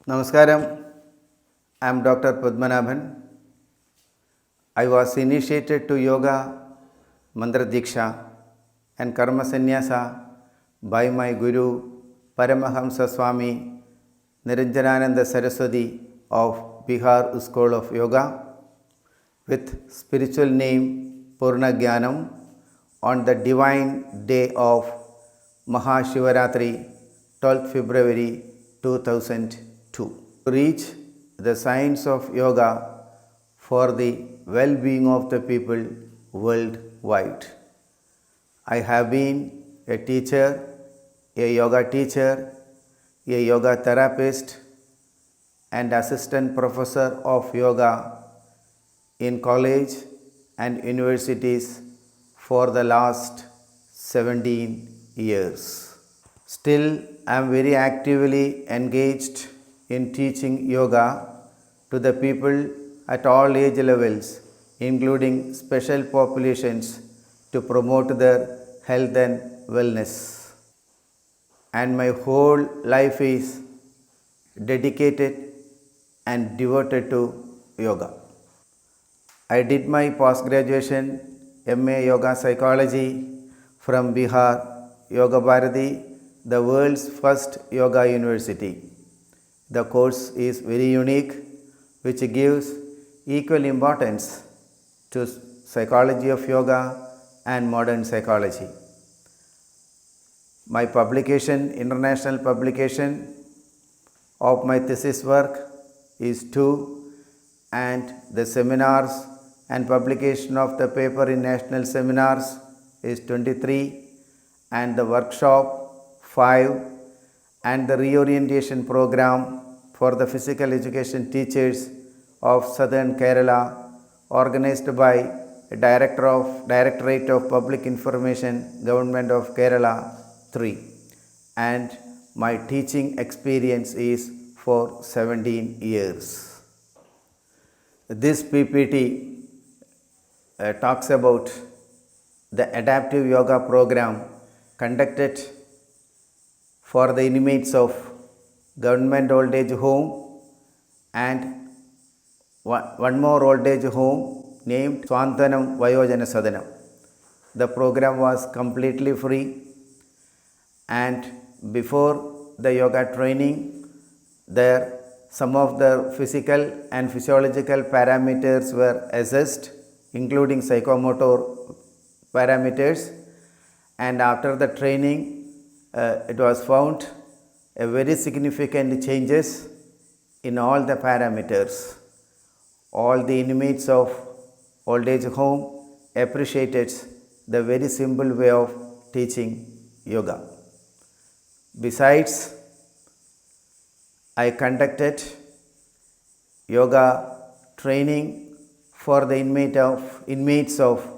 Namaskaram, I am Dr. Padmanabhan. I was initiated to yoga, mantra diksha and karma sannyasa by my Guru Paramahamsa Swami Niranjanananda Saraswati of Bihar School of Yoga with spiritual name Purna Jnanam on the divine day of Mahashivaratri 12th February 2002. To reach the science of yoga for the well-being of the people worldwide. I have been a teacher, a yoga therapist, and assistant professor of yoga in college and universities for the last 17 years. Still, I am very actively engaged in teaching yoga to the people at all age levels, including special populations, to promote their health and wellness. And my whole life is dedicated and devoted to yoga. I did my post graduation MA Yoga Psychology from Bihar Yoga Bharati, the world's first yoga university. The course is very unique, which gives equal importance to psychology of yoga and modern psychology. My publication, international publication of my thesis work is 2, and the seminars and publication of the paper in national seminars is 23, and the workshop 5, and the reorientation program for the physical education teachers of Southern Kerala, organized by Directorate of Public Information, Government of Kerala 3, and my teaching experience is for 17 years. This PPT talks about the adaptive yoga program conducted for the inmates of government old age home and one more old age home named Swantanam Vayojana Sadanam. The program was completely free, and before the yoga training, there some of the physical and physiological parameters were assessed, including psychomotor parameters, and after the training it was found a very significant changes in all the parameters. All the inmates of old age home appreciated the very simple way of teaching yoga. Besides, I conducted yoga training for the inmates of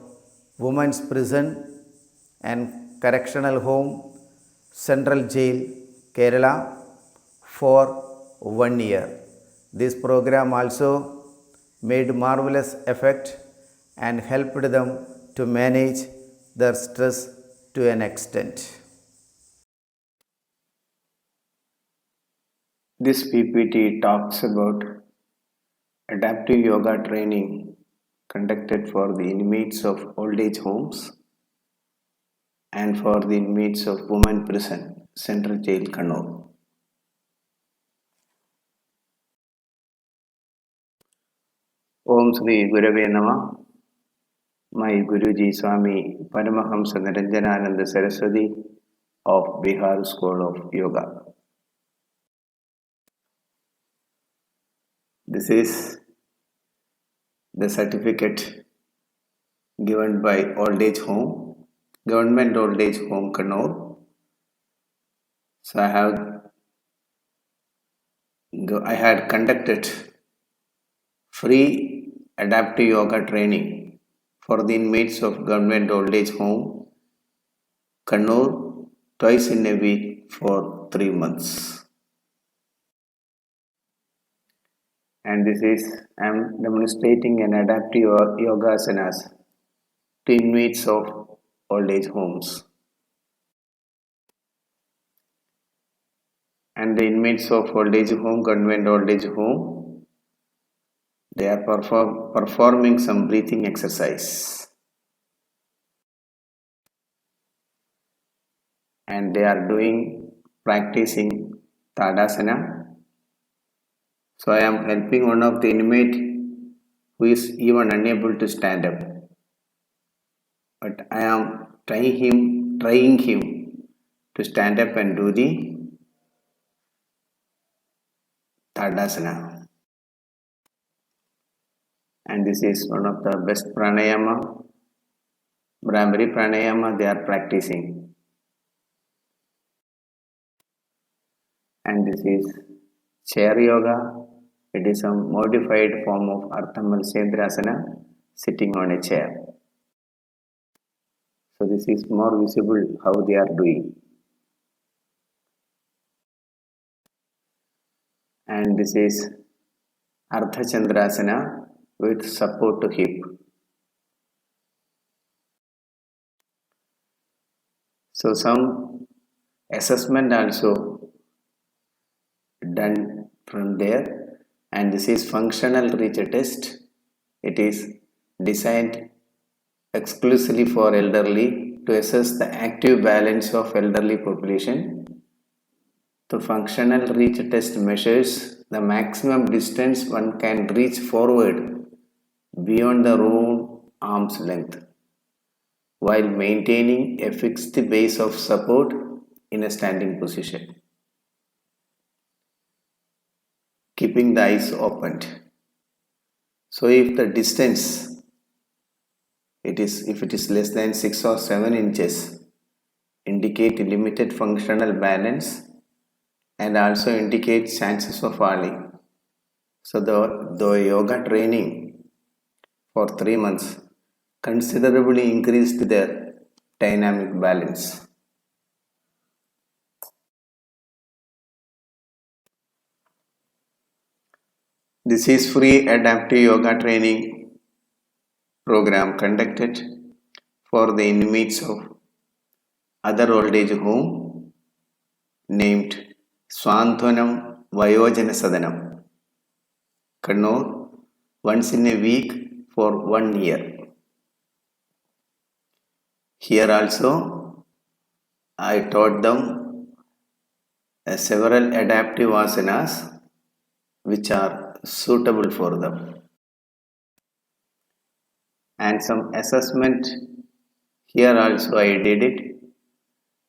women's prison and correctional home, Central Jail, Kerala, for 1 year. This program also made marvelous effect and helped them to manage their stress to an extent. This PPT talks about adaptive yoga training conducted for the inmates of old age homes and for the inmates of women prison, Central Jail, Kannur. Om Sri Gurave Nama. My Guruji Swami Paramahamsa Niranjanananda Saraswati of Bihar School of Yoga. This is the certificate given by Old Age Home, Government Old Age Home, Kannur. So I had conducted free adaptive yoga training for the inmates of Government Old Age Home, Kannur, twice in a week for 3 months. And this is, I am demonstrating an adaptive yoga asanas to inmates of old age homes. and the inmates of old age home, government old age home, they are performing some breathing exercise, and they are practicing Tadasana. So I am helping one of the inmate who is even unable to stand up, but I am trying him to stand up and do the Tadasana. And this is one of the best pranayama, Brahmari pranayama they are practicing. And this is chair yoga. It is a modified form of Ardha Matsyendrasana, sitting on a chair. So this is more visible how they are doing. And this is Ardha Chandrasana with support to hip. So some assessment also done from there, and this is functional reach test. It is designed exclusively for elderly to assess the active balance of elderly population. The functional reach test measures the maximum distance one can reach forward beyond the own arm's length while maintaining a fixed base of support in a standing position, keeping the eyes opened. So if the distance if it is less than 6 or 7 inches, indicate limited functional balance and also indicate chances of falling. So the yoga training for 3 months considerably increased their dynamic balance. This is free adaptive yoga training program conducted for the inmates of other old age home named Swanthanam Vayojana Sadanam, Kannur, once in a week for 1 year. Here also I taught them several adaptive asanas which are suitable for them, and some assessment here also I did it,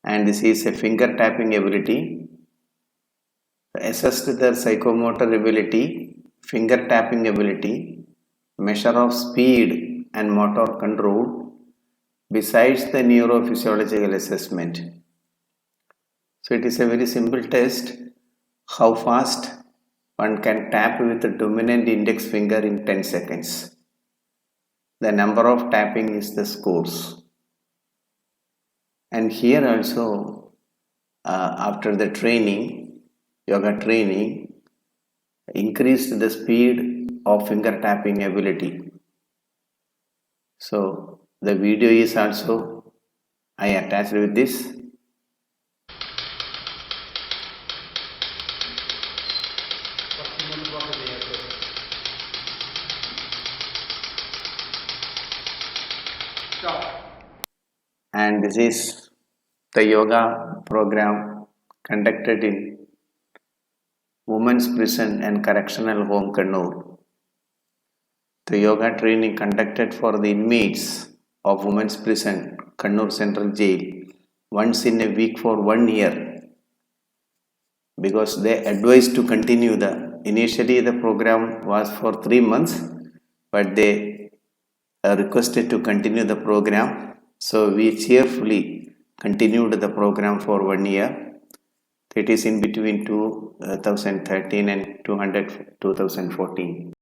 and this is a finger tapping ability. Assessed their psychomotor ability, finger tapping ability, measure of speed and motor control besides the neurophysiological assessment. So it is a very simple test how fast one can tap with the dominant index finger in 10 seconds. The number of tapping is the scores. And here also after the yoga training, increased the speed of finger tapping ability. So the video is also I attached with this. And this is the yoga program conducted in Women's Prison and Correctional Home, Kannur. The yoga training conducted for the inmates of Women's Prison, Kannur Central Jail, once in a week for 1 year, because they advised to continue initially the program was for 3 months, but they requested to continue the program. So we cheerfully continued the program for 1 year. It is in between 2013 and 2014.